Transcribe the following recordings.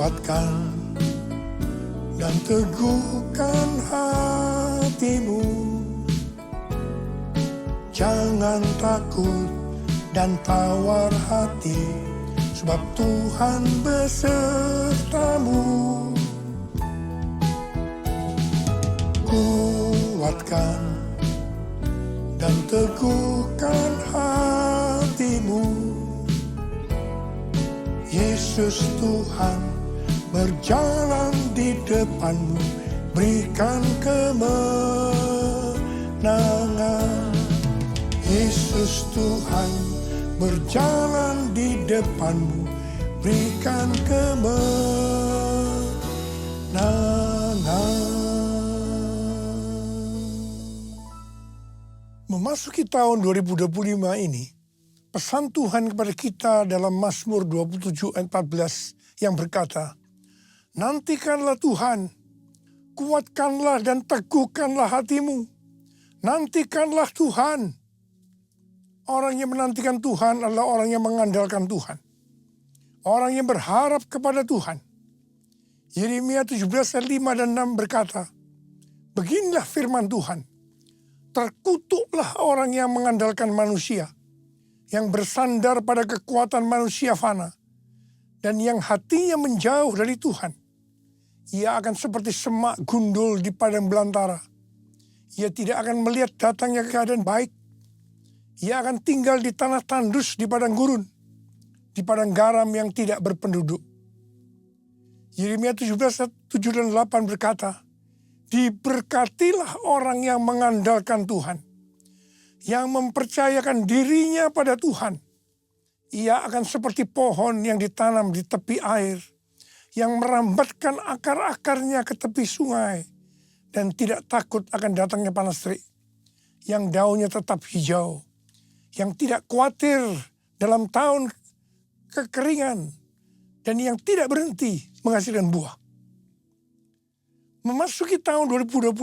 Kuatkan dan teguhkan hatimu. Jangan takut dan tawar hati, sebab Tuhan besertamu. Kuatkan dan teguhkan hatimu. Yesus Tuhan berjalan di depanmu, berikan kemenangan. Yesus Tuhan berjalan di depanmu, berikan kemenangan. Memasuki tahun 2025 ini, pesan Tuhan kepada kita dalam Mazmur 27 ayat 14 yang berkata, nantikanlah Tuhan, kuatkanlah dan teguhkanlah hatimu. Nantikanlah Tuhan. Orang yang menantikan Tuhan adalah orang yang mengandalkan Tuhan. Orang yang berharap kepada Tuhan. Yeremia 17 ayat 5 dan 6 berkata, beginilah firman Tuhan, terkutuklah orang yang mengandalkan manusia, yang bersandar pada kekuatan manusia fana, dan yang hatinya menjauh dari Tuhan. Ia akan seperti semak gundul di padang belantara. Ia tidak akan melihat datangnya keadaan baik. Ia akan tinggal di tanah tandus di padang gurun, di padang garam yang tidak berpenduduk. Yeremia 17 ayat 7 dan 8 berkata, diberkatilah orang yang mengandalkan Tuhan, yang mempercayakan dirinya pada Tuhan. Ia akan seperti pohon yang ditanam di tepi air, yang merambatkan akar-akarnya ke tepi sungai, dan tidak takut akan datangnya panas terik, yang daunnya tetap hijau, yang tidak khawatir dalam tahun kekeringan, dan yang tidak berhenti menghasilkan buah. Memasuki tahun 2025,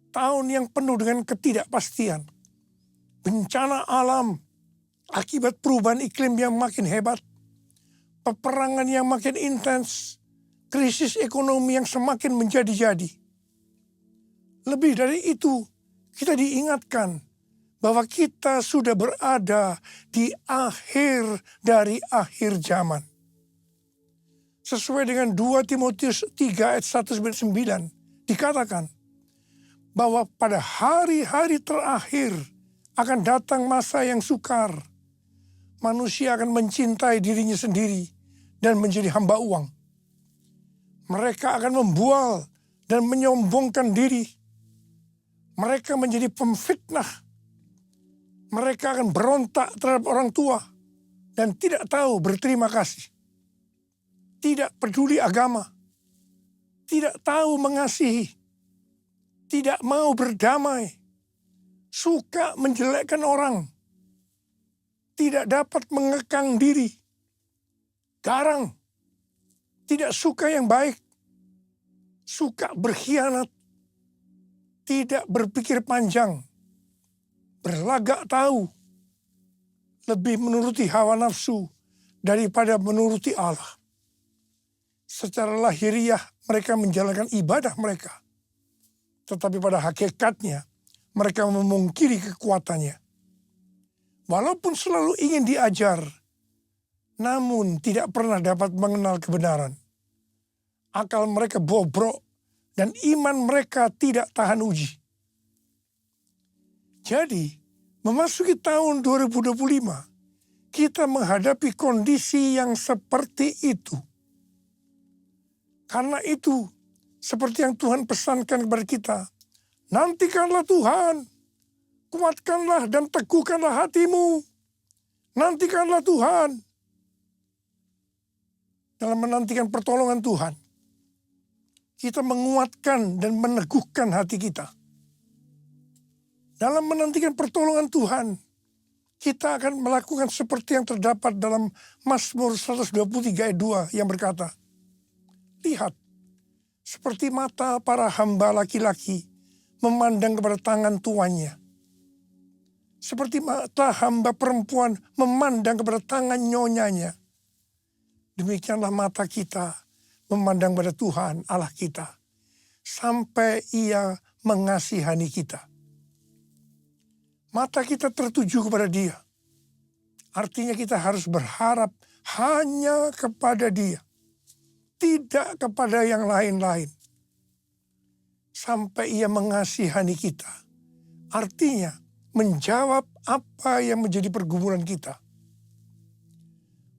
tahun yang penuh dengan ketidakpastian, bencana alam, akibat perubahan iklim yang makin hebat, peperangan yang makin intens, krisis ekonomi yang semakin menjadi-jadi. Lebih dari itu, kita diingatkan bahwa kita sudah berada di akhir dari akhir zaman. Sesuai dengan 2 Timotius 3 ayat 1-9 dikatakan bahwa pada hari-hari terakhir akan datang masa yang sukar. Manusia akan mencintai dirinya sendiri dan menjadi hamba uang. Mereka akan membual dan menyombongkan diri. Mereka menjadi pemfitnah. Mereka akan berontak terhadap orang tua dan tidak tahu berterima kasih. Tidak peduli agama. Tidak tahu mengasihi. Tidak mau berdamai. Suka menjelekkan orang. Tidak dapat mengekang diri. Garang. Tidak suka yang baik. Suka berkhianat. Tidak berpikir panjang. Berlagak tahu. Lebih menuruti hawa nafsu daripada menuruti Allah. Secara lahiriah mereka menjalankan ibadah mereka. Tetapi pada hakikatnya mereka memungkiri kekuatannya. Walaupun selalu ingin diajar, namun tidak pernah dapat mengenal kebenaran. Akal mereka bobrok dan iman mereka tidak tahan uji. Jadi, memasuki tahun 2025, kita menghadapi kondisi yang seperti itu. Karena itu, seperti yang Tuhan pesankan kepada kita, nantikanlah Tuhan, kuatkanlah dan teguhkanlah hatimu. Nantikanlah Tuhan. Dalam menantikan pertolongan Tuhan, kita menguatkan dan meneguhkan hati kita. Dalam menantikan pertolongan Tuhan, kita akan melakukan seperti yang terdapat dalam Mazmur 123 ayat 2 yang berkata, lihat, seperti mata para hamba laki-laki memandang kepada tangan tuannya. Seperti mata hamba perempuan memandang kepada tangan nyonyanya. demikianlah mata kita memandang pada Tuhan Allah kita, sampai Ia mengasihani kita. Mata kita tertuju kepada Dia. Artinya kita harus berharap hanya kepada Dia, tidak kepada yang lain-lain. Sampai Ia mengasihani kita. Artinya menjawab apa yang menjadi pergumulan kita.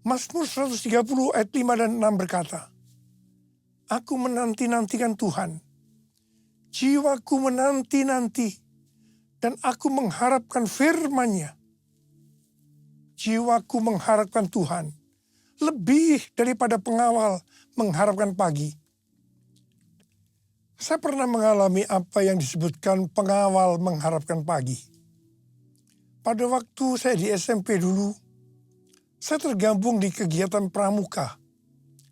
Mazmur 130 ayat 5 dan 6 berkata, "Aku menanti-nantikan Tuhan. Jiwaku menanti-nanti dan aku mengharapkan firman-Nya." Jiwaku mengharapkan Tuhan lebih daripada pengawal mengharapkan pagi. Saya pernah mengalami apa yang disebutkan pengawal mengharapkan pagi. Pada waktu saya di SMP dulu, saya tergabung di kegiatan pramuka,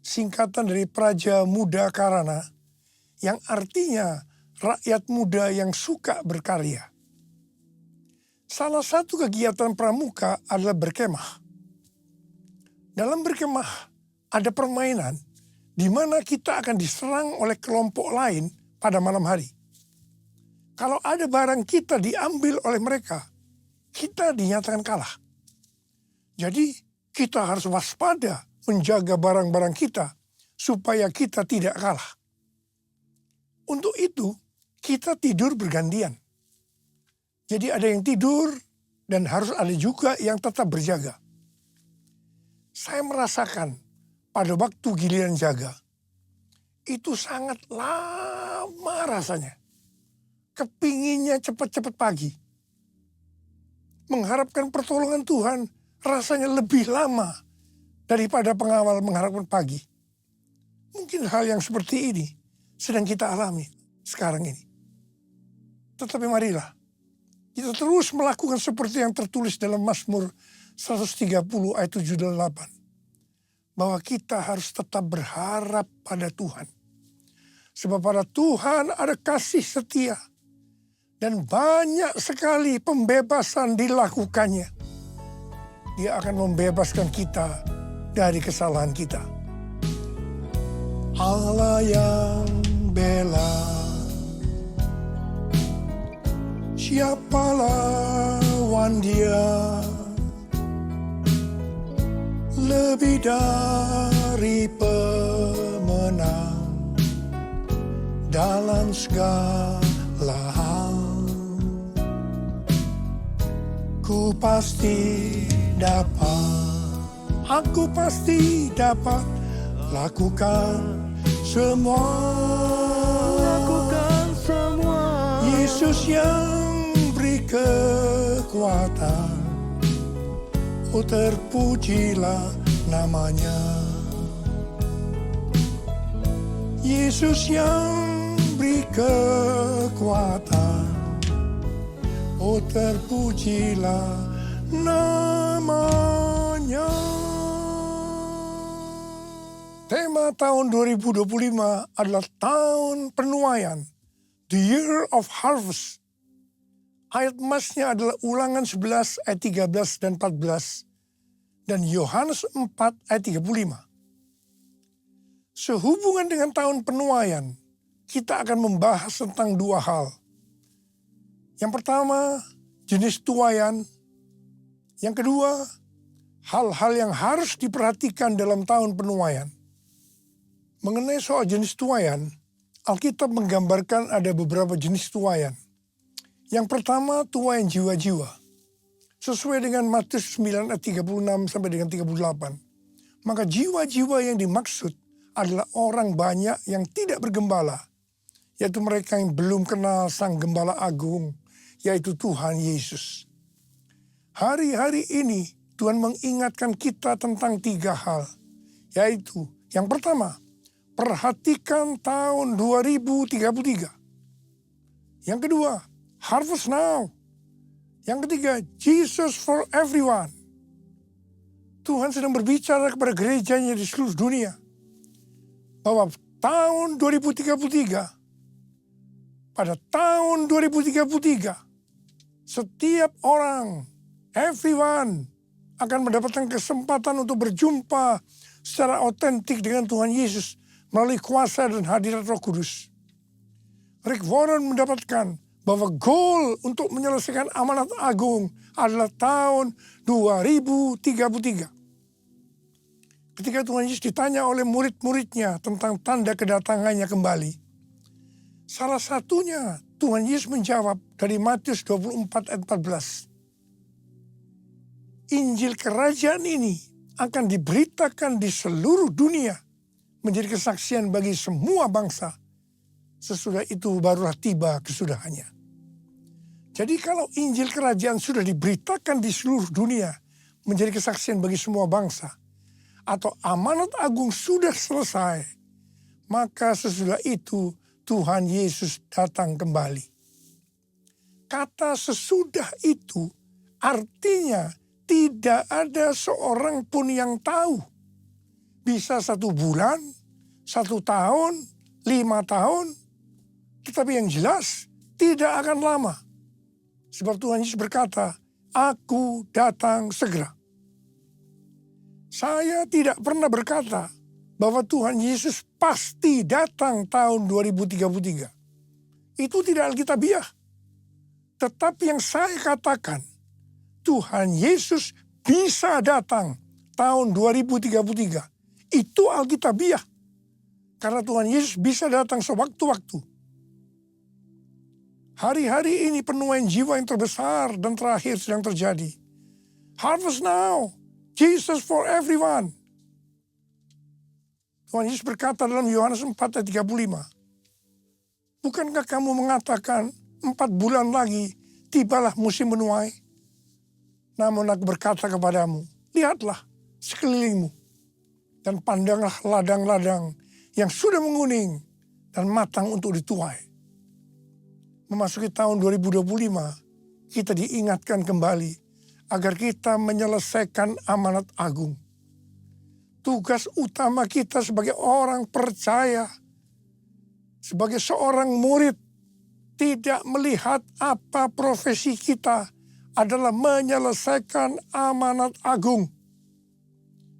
singkatan dari Praja Muda Karana, yang artinya rakyat muda yang suka berkarya. Salah satu kegiatan pramuka adalah berkemah. Dalam berkemah ada permainan di mana kita akan diserang oleh kelompok lain pada malam hari. Kalau ada barang kita diambil oleh mereka, kita dinyatakan kalah. Jadi kita harus waspada menjaga barang-barang kita supaya kita tidak kalah. Untuk itu kita tidur bergantian. Jadi ada yang tidur dan harus ada juga yang tetap berjaga. Saya merasakan pada waktu giliran jaga, itu sangat lama rasanya. Kepinginnya cepat-cepat pagi. Mengharapkan pertolongan Tuhan rasanya lebih lama daripada pengawal mengharapkan pagi. Mungkin hal yang seperti ini sedang kita alami sekarang ini. Tetapi marilah kita terus melakukan seperti yang tertulis dalam Mazmur 130 ayat 7 dan 8. Bahwa kita harus tetap berharap pada Tuhan. Sebab pada Tuhan ada kasih setia. Dan banyak sekali pembebasan dilakukannya. Dia akan membebaskan kita dari kesalahan kita. Allah yang bela, siapa lawan Dia? Lebih dari pemenang dalam segala hal. Ku pasti dapat, aku pasti dapat lakukan semua. Yesus yang beri kekuatan, oh terpujilah namanya. Yesus yang beri kekuatan, oh terpujilah namanya. Tema tahun 2025 adalah tahun penuaian, the year of harvest. Ayat emasnya adalah Ulangan 11 ayat 13 dan 14 dan Yohanes 4 ayat 35. Sehubungan dengan tahun penuaian, kita akan membahas tentang dua hal. Yang pertama, jenis tuaian. Yang kedua, hal-hal yang harus diperhatikan dalam tahun penuaian. Mengenai soal jenis tuaian, Alkitab menggambarkan ada beberapa jenis tuaian. Yang pertama, tuaian jiwa-jiwa. Sesuai dengan Matius 9 ayat 36 sampai dengan 38. Maka jiwa-jiwa yang dimaksud adalah orang banyak yang tidak bergembala. Yaitu mereka yang belum kenal Sang Gembala Agung, yaitu Tuhan Yesus. Hari-hari ini Tuhan mengingatkan kita tentang tiga hal. Yaitu yang pertama, perhatikan tahun 2033. Yang kedua, harvest now. Yang ketiga, Jesus for everyone. Tuhan sedang berbicara kepada gerejanya di seluruh dunia. Bahwa tahun 2033, pada tahun 2033, setiap orang, everyone, akan mendapatkan kesempatan untuk berjumpa secara otentik dengan Tuhan Yesus melalui kuasa dan hadirat Roh Kudus. Rick Warren mendapatkan bahwa goal untuk menyelesaikan amanat agung adalah tahun 2033. Ketika Tuhan Yesus ditanya oleh murid-muridnya tentang tanda kedatangannya kembali, salah satunya Tuhan Yesus menjawab dari Matius 24 ayat 14. Injil kerajaan ini akan diberitakan di seluruh dunia menjadi kesaksian bagi semua bangsa. Sesudah itu barulah tiba kesudahannya. Jadi kalau Injil kerajaan sudah diberitakan di seluruh dunia menjadi kesaksian bagi semua bangsa, atau amanat agung sudah selesai, maka sesudah itu Tuhan Yesus datang kembali. Kata sesudah itu artinya tidak ada seorang pun yang tahu. Bisa 1 bulan, 1 tahun, 5 tahun, tetapi yang jelas tidak akan lama. Sebab Tuhan Yesus berkata, "Aku datang segera." Saya tidak pernah berkata bahwa Tuhan Yesus pasti datang tahun 2033. Itu tidak alkitabiah. Tetapi yang saya katakan, Tuhan Yesus bisa datang tahun 2033. Itu alkitabiah. Karena Tuhan Yesus bisa datang sewaktu-waktu. Hari-hari ini penuaian jiwa yang terbesar dan terakhir sedang terjadi. Harvest now, Jesus for everyone. Tuhan Yesus berkata dalam Yohanes 4 ayat 35. Bukankah kamu mengatakan 4 bulan lagi tibalah musim menuai? Namun aku berkata kepadamu, lihatlah sekelilingmu dan pandanglah ladang-ladang yang sudah menguning dan matang untuk dituai. Memasuki tahun 2025, kita diingatkan kembali agar kita menyelesaikan amanat agung. Tugas utama kita sebagai orang percaya, sebagai seorang murid, tidak melihat apa profesi kita adalah menyelesaikan amanat agung.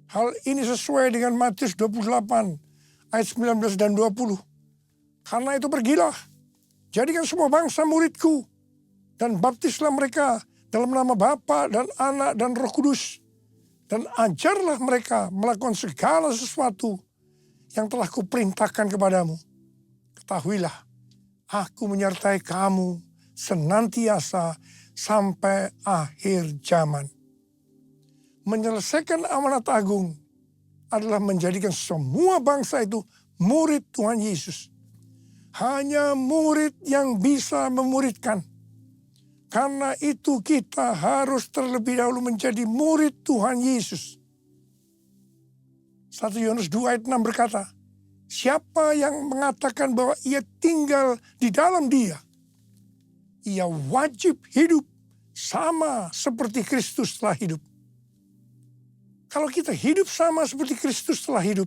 Hal ini sesuai dengan Matius 28 ayat 19 dan 20. Karena itu pergilah, jadikan semua bangsa muridku, dan baptislah mereka dalam nama Bapa dan Anak dan Roh Kudus. Dan ajarlah mereka melakukan segala sesuatu yang telah kuperintahkan kepadamu. Ketahuilah, aku menyertai kamu senantiasa sampai akhir zaman. Menyelesaikan amanat agung adalah menjadikan semua bangsa itu murid Tuhan Yesus. Hanya murid yang bisa memuridkan. Karena itu kita harus terlebih dahulu menjadi murid Tuhan Yesus. 1 Yohanes 2 ayat 6 berkata, siapa yang mengatakan bahwa ia tinggal di dalam dia, ia wajib hidup sama seperti Kristus telah hidup. Kalau kita hidup sama seperti Kristus telah hidup,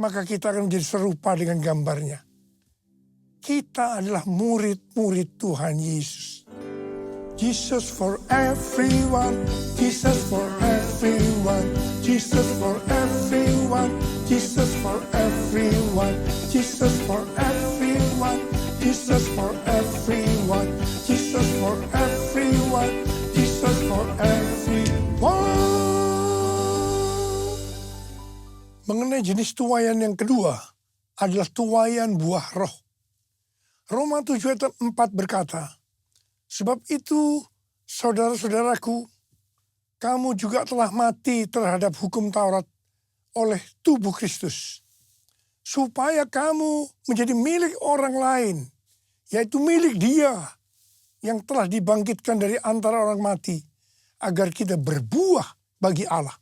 maka kita akan menjadi serupa dengan gambarnya. Kita adalah murid-murid Tuhan Yesus. Jesus for everyone, Jesus for everyone, Jesus for everyone, Jesus for everyone, Jesus for everyone, Jesus for everyone, Jesus for everyone, Jesus for everyone. Mengenai jenis tuaian yang kedua adalah tuaian buah roh. Roma 7 ayat 4 berkata, sebab itu, saudara-saudaraku, kamu juga telah mati terhadap hukum Taurat oleh tubuh Kristus, supaya kamu menjadi milik orang lain, yaitu milik Dia yang telah dibangkitkan dari antara orang mati, agar kita berbuah bagi Allah.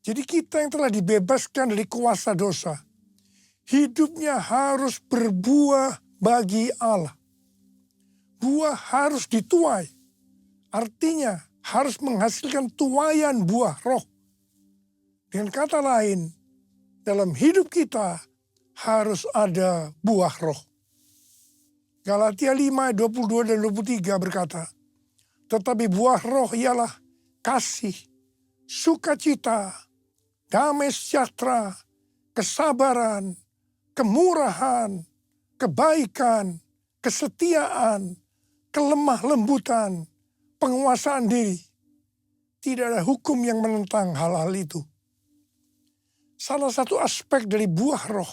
Jadi kita yang telah dibebaskan dari kuasa dosa, hidupnya harus berbuah bagi Allah. Buah harus dituai. Artinya harus menghasilkan tuaian buah roh. Dengan kata lain, dalam hidup kita harus ada buah roh. Galatia 5, 22 dan 23 berkata, tetapi buah roh ialah kasih, sukacita, damai sejahtera, kesabaran, kemurahan, kebaikan, kesetiaan, kelemah lembutan, penguasaan diri. Tidak ada hukum yang menentang hal-hal itu. Salah satu aspek dari buah roh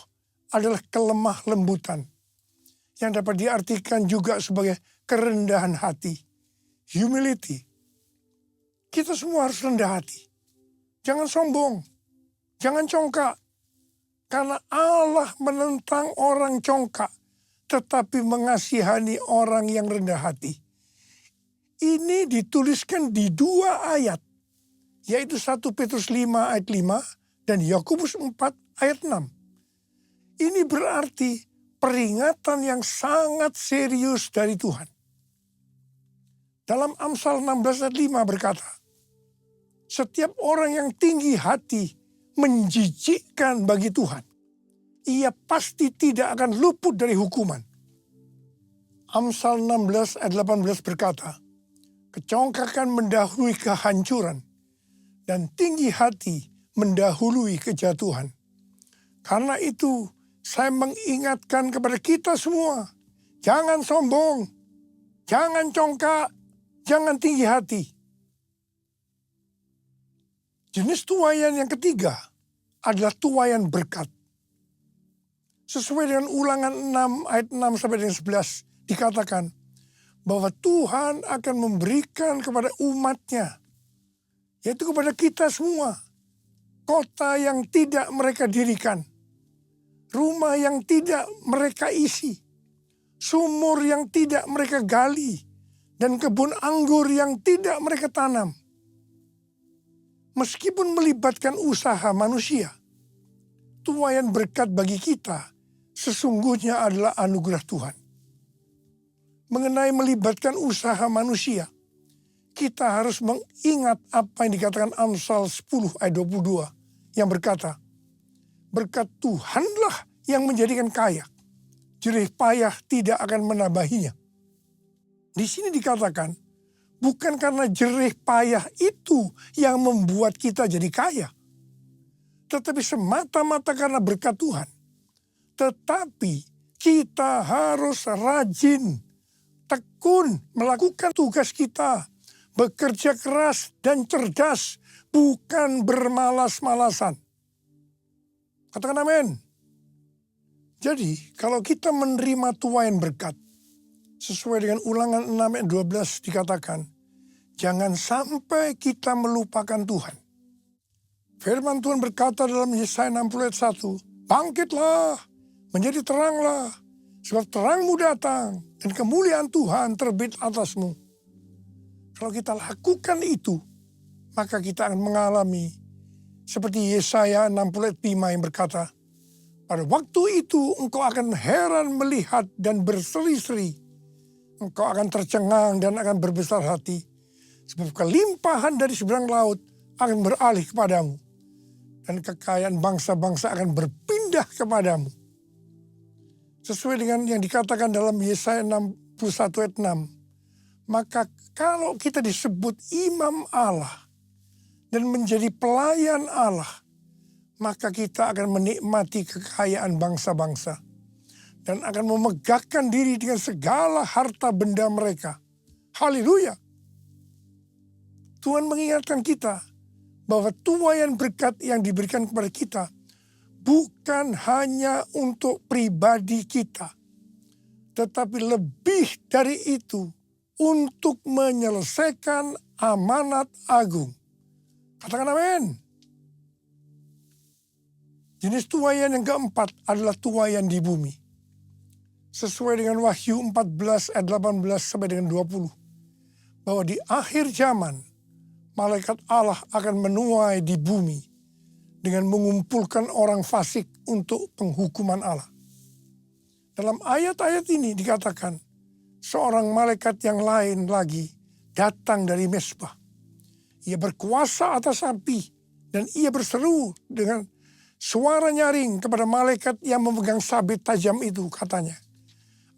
adalah kelemah lembutan, yang dapat diartikan juga sebagai kerendahan hati, humility. Kita semua harus rendah hati. Jangan sombong, jangan congkak. Karena Allah menentang orang congkak, tetapi mengasihani orang yang rendah hati. Ini dituliskan di 2 ayat, yaitu 1 Petrus 5 ayat 5 dan Yakobus 4 ayat 6. Ini berarti peringatan yang sangat serius dari Tuhan. Dalam Amsal 16 ayat 5 berkata, setiap orang yang tinggi hati menjijikkan bagi Tuhan. Ia pasti tidak akan luput dari hukuman. Amsal 16 ayat 18 berkata, kecongkakan mendahului kehancuran dan tinggi hati mendahului kejatuhan. Karena itu saya mengingatkan kepada kita semua, jangan sombong, jangan congkak, jangan tinggi hati. Jenis tuaian yang ketiga adalah tuaian berkat. Sesuai dengan Ulangan 6 ayat 6 sampai dengan 11 dikatakan bahwa Tuhan akan memberikan kepada umatnya, yaitu kepada kita semua, kota yang tidak mereka dirikan, rumah yang tidak mereka isi, sumur yang tidak mereka gali, dan kebun anggur yang tidak mereka tanam. Meskipun melibatkan usaha manusia, tuaian berkat bagi kita sesungguhnya adalah anugerah Tuhan. Mengenai melibatkan usaha manusia, kita harus mengingat apa yang dikatakan Amsal 10 ayat 22 yang berkata, berkat Tuhanlah yang menjadikan kaya, jerih payah tidak akan menambahinya. Di sini dikatakan, bukan karena jerih payah itu yang membuat kita jadi kaya, tetapi semata-mata karena berkat Tuhan. Tetapi kita harus rajin, tekun melakukan tugas kita, bekerja keras dan cerdas, bukan bermalas-malasan. Katakan amin. Jadi kalau kita menerima tuaian berkat, sesuai dengan Ulangan 6 ayat 12 dikatakan, jangan sampai kita melupakan Tuhan. Firman Tuhan berkata dalam Yesaya 60 ayat 1, bangkitlah, menjadi teranglah, sebab terangmu datang dan kemuliaan Tuhan terbit atasmu. Kalau kita lakukan itu, maka kita akan mengalami seperti Yesaya 60 ayat 5 yang berkata, pada waktu itu engkau akan heran melihat dan berseri-seri. Engkau akan tercengang dan akan berbesar hati. Sebab kelimpahan dari seberang laut akan beralih kepadamu. Dan kekayaan bangsa-bangsa akan berpindah kepadamu. Sesuai dengan yang dikatakan dalam Yesaya 61 ayat 6. Maka kalau kita disebut imam Allah dan menjadi pelayan Allah, maka kita akan menikmati kekayaan bangsa-bangsa. Dan akan memegahkan diri dengan segala harta benda mereka. Haleluya. Tuhan mengingatkan kita bahwa tuaian berkat yang diberikan kepada kita bukan hanya untuk pribadi kita, tetapi lebih dari itu untuk menyelesaikan amanat agung. Katakan amin. Jenis tuaian yang keempat adalah tuaian di bumi. Sesuai dengan Wahyu 14 ayat 18 sampai dengan 20. Bahwa di akhir zaman, malaikat Allah akan menuai di bumi dengan mengumpulkan orang fasik untuk penghukuman Allah. Dalam ayat-ayat ini dikatakan, seorang malaikat yang lain lagi datang dari Mesbah. Ia berkuasa atas api dan ia berseru dengan suara nyaring kepada malaikat yang memegang sabit tajam itu, katanya,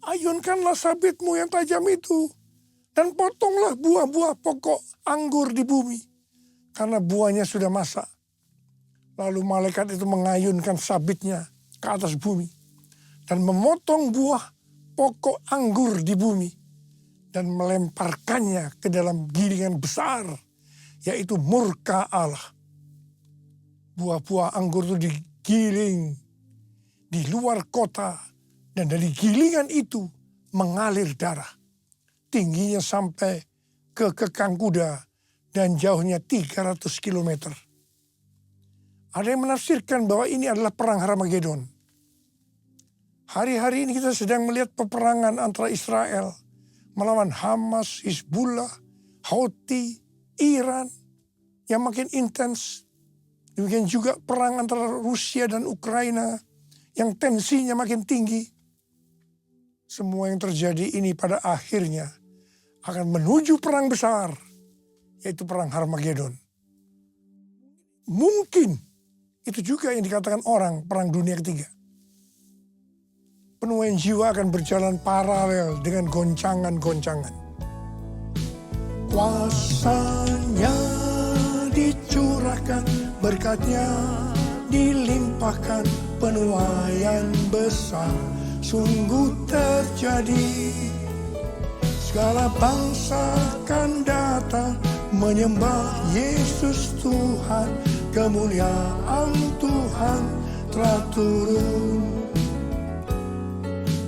ayunkanlah sabitmu yang tajam itu dan potonglah buah-buah pokok anggur di bumi, karena buahnya sudah masak. Lalu malaikat itu mengayunkan sabitnya ke atas bumi dan memotong buah pokok anggur di bumi dan melemparkannya ke dalam gilingan besar, yaitu murka Allah. Buah-buah anggur itu digiling di luar kota dan dari gilingan itu mengalir darah. Tingginya sampai ke kekang kuda dan jauhnya 300 kilometer. Ada yang menafsirkan bahwa ini adalah perang Harmagedon. Hari-hari ini kita sedang melihat peperangan antara Israel melawan Hamas, Hizbullah, Houthi, Iran yang makin intens. Demikian juga perang antara Rusia dan Ukraina yang tensinya makin tinggi. Semua yang terjadi ini pada akhirnya akan menuju perang besar, yaitu perang Harmagedon. Mungkin itu juga yang dikatakan orang perang dunia ketiga. Penuaian jiwa akan berjalan paralel dengan goncangan-goncangan. Kuasanya dicurahkan, berkatnya dilimpahkan, penuaian besar sungguh terjadi. Segala bangsa akan datang menyembah Yesus Tuhan, kemuliaan Tuhan telah turun.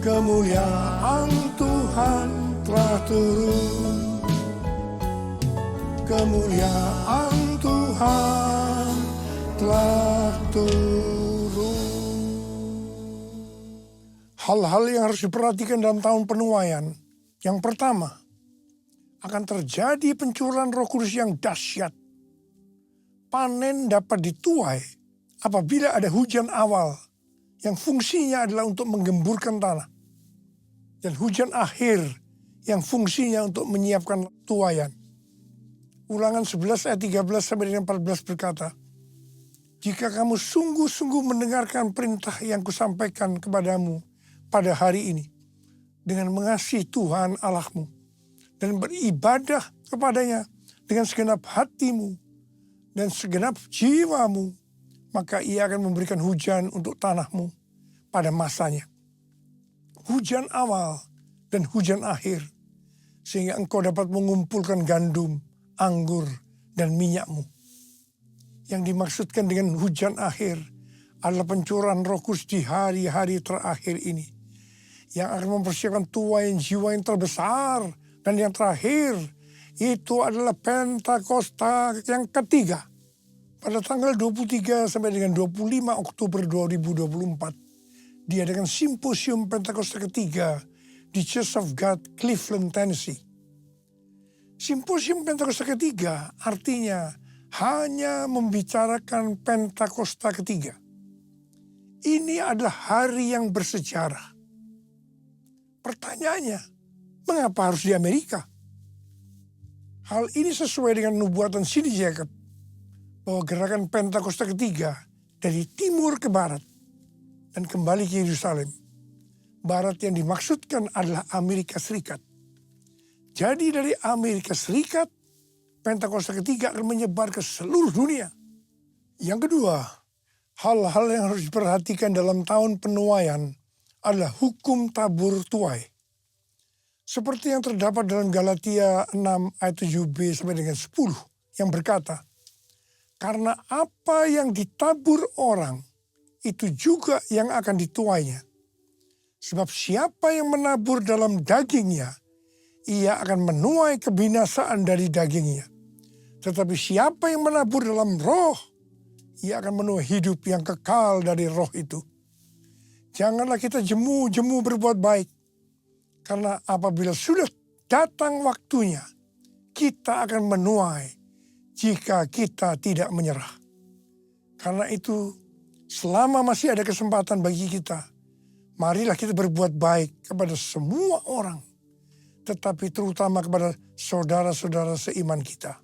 Kemuliaan Tuhan telah turun. Kemuliaan Tuhan telah turun. Hal-hal yang harus diperhatikan dalam tahun penuaian. Yang pertama, akan terjadi pencurahan Roh Kudus yang dahsyat. Panen dapat dituai apabila ada hujan awal yang fungsinya adalah untuk menggemburkan tanah. Dan hujan akhir yang fungsinya untuk menyiapkan tuaian. Ulangan 11 ayat 13 sampai dengan 14 berkata, jika kamu sungguh-sungguh mendengarkan perintah yang kusampaikan kepadamu pada hari ini, dengan mengasihi Tuhan Allahmu, dan beribadah kepadanya dengan segenap hatimu dan segenap jiwamu, maka ia akan memberikan hujan untuk tanahmu pada masanya. Hujan awal dan hujan akhir, sehingga engkau dapat mengumpulkan gandum, anggur, dan minyakmu. Yang dimaksudkan dengan hujan akhir adalah pencurahan Roh Kudus di hari-hari terakhir ini, yang akan mempersiapkan tuaian jiwa yang terbesar. Dan yang terakhir, itu adalah Pentakosta yang ketiga. Pada tanggal 23 sampai dengan 25 Oktober 2024, diadakan simposium Pentakosta ketiga di Church of God, Cleveland, Tennessee. Simposium Pentakosta ketiga artinya hanya membicarakan Pentakosta ketiga. Ini adalah hari yang bersejarah. Pertanyaannya, mengapa harus di Amerika? Hal ini sesuai dengan nubuatan C.D. Jacobs bahwa gerakan Pentakosta ketiga dari timur ke barat dan kembali ke Yerusalem. Barat yang dimaksudkan adalah Amerika Serikat. Jadi dari Amerika Serikat, Pentakosta ketiga akan menyebar ke seluruh dunia. Yang kedua, hal-hal yang harus diperhatikan dalam tahun penuaian adalah hukum tabur tuai. Seperti yang terdapat dalam Galatia 6 ayat 7b sampai dengan 10 yang berkata, karena apa yang ditabur orang, itu juga yang akan dituainya. Sebab siapa yang menabur dalam dagingnya, ia akan menuai kebinasaan dari dagingnya. Tetapi siapa yang menabur dalam roh, ia akan menuai hidup yang kekal dari roh itu. Janganlah kita jemu-jemu berbuat baik. Karena apabila sudah datang waktunya, kita akan menuai jika kita tidak menyerah. Karena itu, selama masih ada kesempatan bagi kita, marilah kita berbuat baik kepada semua orang, tetapi terutama kepada saudara-saudara seiman kita.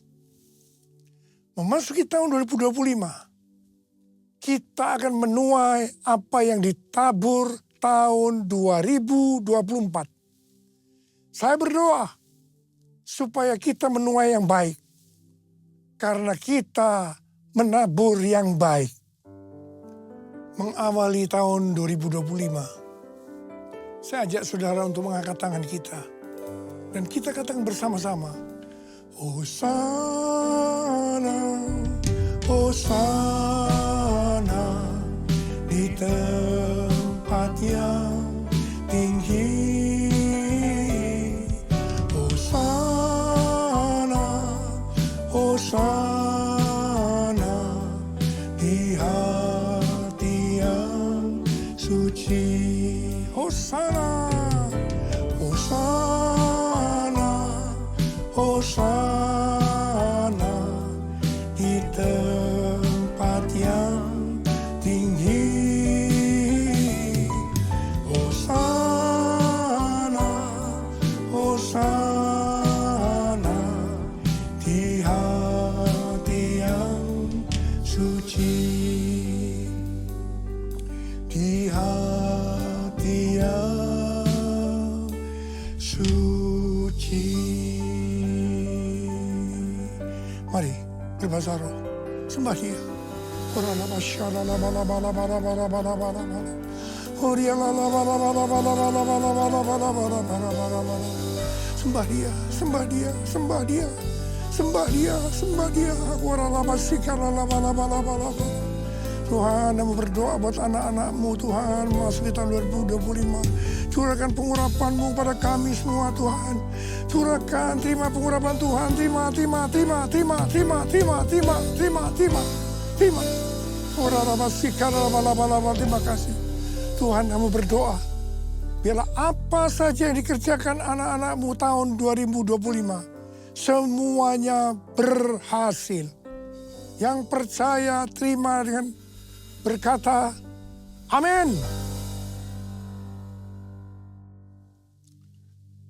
Memasuki tahun 2025, kita akan menuai apa yang ditabur tahun 2024. Saya berdoa supaya kita menuai yang baik, karena kita menabur yang baik. mengawali tahun 2025, saya ajak saudara untuk mengangkat tangan kita. Dan kita katakan bersama-sama, Hosana, Hosana di tempat yang tinggi. Hosana, Hosana di hati yang suci. Hosana, Hosana, Hosana di tempat yang tinggi. Hosana, Hosana di hati yang suci. Di hati yang suci. Mari berbahasa roh, sembah Dia. Sembah Dia, sembah Dia, sembah Dia, sembah Dia, sembah Dia. Tuhan, kami berdoa buat anak-anak-Mu Tuhan, memasuki tahun 2025. Curahkan pengurapan-Mu pada kami semua Tuhan. Curahkan, terima pengurapan Tuhan, terima. Terima kasih. Tuhan, kami berdoa, biarlah apa saja yang dikerjakan anak-anak-Mu tahun 2025, semuanya berhasil. Yang percaya terima dengan berkata, amin.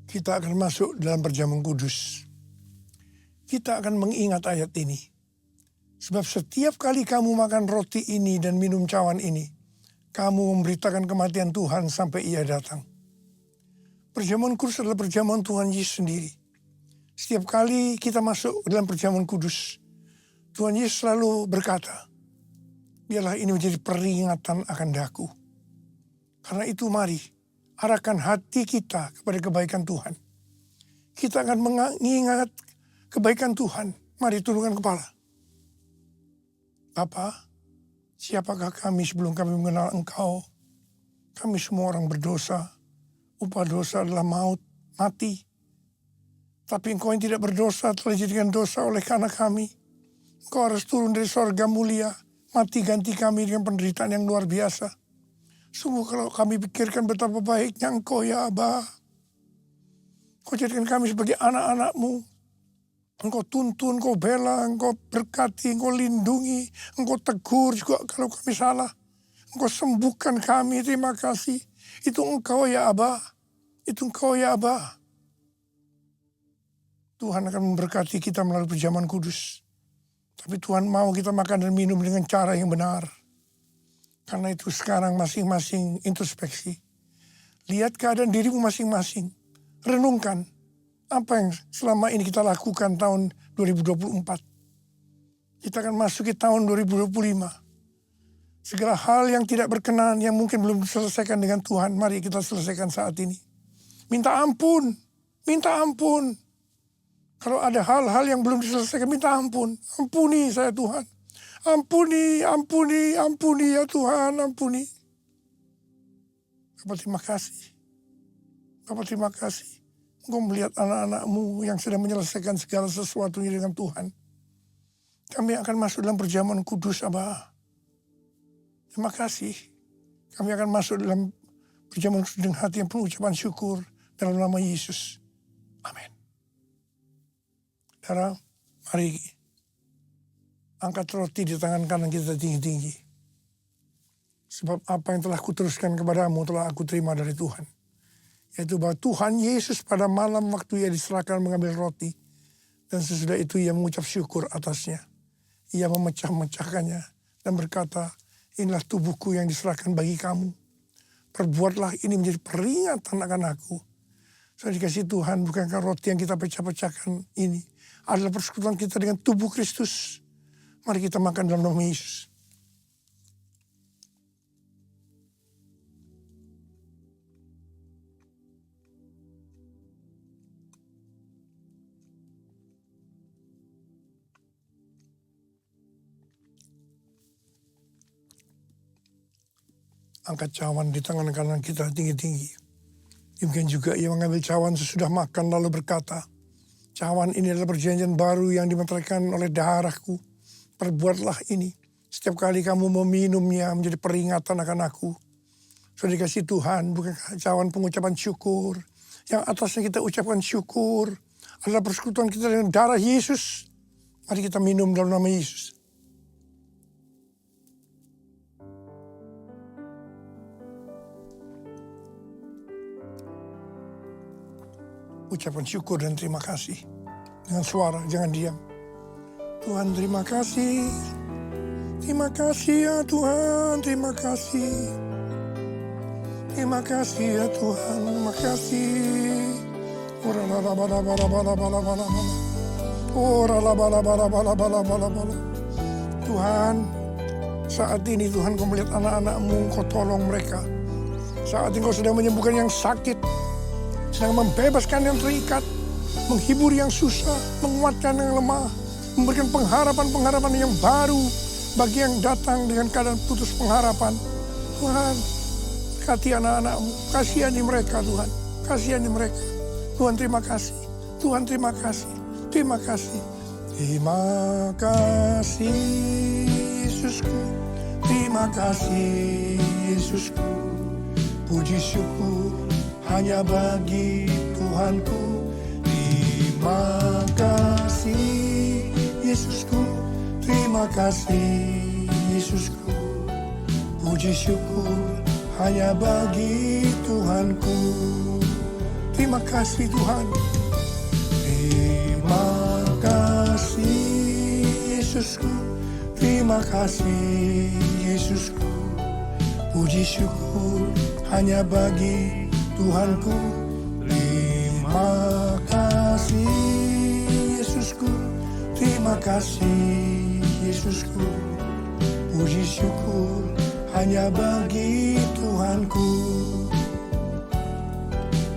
Kita akan masuk dalam perjamuan kudus. Kita akan mengingat ayat ini. Sebab setiap kali kamu makan roti ini dan minum cawan ini, kamu memberitakan kematian Tuhan sampai Ia datang. Perjamuan kudus adalah perjamuan Tuhan Yesus sendiri. Setiap kali kita masuk dalam perjamuan kudus, Tuhan Yesus selalu berkata, biarlah ini menjadi peringatan akan daku. Karena itu mari, arahkan hati kita kepada kebaikan Tuhan. Kita akan mengingat kebaikan Tuhan. Mari tundukkan kepala. Bapa, siapakah kami sebelum kami mengenal Engkau? Kami semua orang berdosa. Upah dosa adalah maut, mati. Tapi Engkau yang tidak berdosa telah dijadikan dosa oleh karena kami. Engkau harus turun dari sorga mulia, mati ganti kami dengan penderitaan yang luar biasa. Sungguh kalau kami pikirkan betapa baiknya Engkau ya Aba. Engkau jadikan kami sebagai anak-anak-Mu. Engkau tuntun, Engkau bela, Engkau berkati, Engkau lindungi, Engkau tegur juga kalau kami salah. Engkau sembuhkan kami, terima kasih. Itu Engkau ya Aba. Itu Engkau ya Aba. Tuhan akan memberkati kita melalui perjamuan kudus. Tapi Tuhan mau kita makan dan minum dengan cara yang benar. Karena itu sekarang masing-masing introspeksi. Lihat keadaan dirimu masing-masing. Renungkan apa yang selama ini kita lakukan tahun 2024. Kita akan masuki tahun 2025. Segala hal yang tidak berkenan, yang mungkin belum diselesaikan dengan Tuhan, mari kita selesaikan saat ini. Minta ampun, minta ampun. Kalau ada hal-hal yang belum diselesaikan, minta ampun. Ampuni saya Tuhan. Ampuni, ampuni, ampuni ya Tuhan, ampuni. Bapak terima kasih. Bapak terima kasih. Engkau melihat anak-anak-Mu yang sedang menyelesaikan segala sesuatunya dengan Tuhan. Kami akan masuk dalam perjamuan kudus, Abah. Terima kasih. Kami akan masuk dalam perjamuan kudus dengan hati yang penuh ucapan syukur dalam nama Yesus. Amin. Saudara, mari angkat roti di tangan kanan kita tinggi-tinggi. Sebab apa yang telah kuteruskan kepadamu telah aku terima dari Tuhan. Yaitu bahwa Tuhan Yesus pada malam waktu Ia diserahkan mengambil roti. Dan sesudah itu Ia mengucap syukur atasnya. Ia memecah-mecahkannya dan berkata, inilah tubuhku yang diserahkan bagi kamu. Perbuatlah ini menjadi peringatan akan aku. Saya dikasih Tuhan, bukankah roti yang kita pecah-pecahkan ini adalah persekutuan kita dengan tubuh Kristus. Mari kita makan dalam nama Yesus. angkat cawan di tangan kanan kita tinggi-tinggi. Demikian juga ia mengambil cawan sesudah makan lalu berkata, cawan ini adalah perjanjian baru yang dimeteraikan oleh darahku. Perbuatlah ini setiap kali kamu meminumnya menjadi peringatan akan aku. Sudah dikasih Tuhan, bukan cawan pengucapan syukur. Yang atasnya kita ucapkan syukur adalah persekutuan kita dengan darah Yesus. Mari kita minum dalam nama Yesus. Ucapan syukur dan terima kasih. Dengan suara, jangan diam. Tuhan terima kasih. Terima kasih ya Tuhan, terima kasih. Terima kasih ya Tuhan, terima kasih. Tuhan, saat ini Tuhan kau melihat anak-anak-Mu, kau tolong mereka. Saat ini kau sedang menyembuhkan yang sakit, sedang membebaskan yang terikat, menghibur yang susah, menguatkan yang lemah, memberikan pengharapan-pengharapan yang baru bagi yang datang dengan keadaan putus pengharapan. Tuhan, berkati anak-anak-Mu, kasihani mereka Tuhan, kasihani mereka. Tuhan terima kasih, Tuhan terima kasih, terima kasih. Terima kasih Yesusku, terima kasih Yesusku. Puji syukur hanya bagi Tuhanku. Terima kasih Yesusku, terima kasih Yesusku. Puji syukur hanya bagi Tuhanku. Terima kasih Tuhan. Terima kasih Yesusku, terima kasih Yesusku. Puji syukur hanya bagi Tuhanku. Terima kasih Yesusku, terima kasih Yesusku. Puji syukur hanya bagi Tuhanku.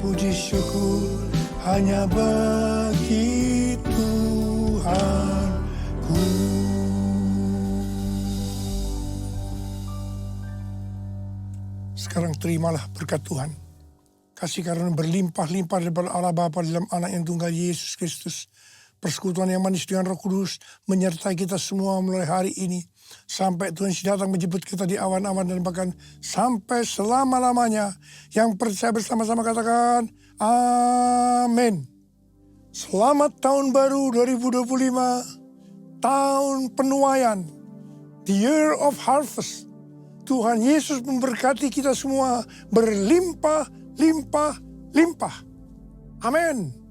Puji syukur hanya bagi Tuhanku. Sekarang terimalah berkat Tuhan. Kasih karunia berlimpah-limpah daripada Allah Bapa dalam Anak yang tunggal Yesus Kristus. Persekutuan yang manis dengan Roh Kudus menyertai kita semua mulai hari ini. Sampai Tuhan datang menjemput kita di awan-awan dan bahkan sampai selama-lamanya. Yang percaya bersama-sama katakan, amin. Selamat tahun baru 2025, tahun penuaian, the year of harvest. Tuhan Yesus memberkati kita semua berlimpah, limpah, limpah. Amin.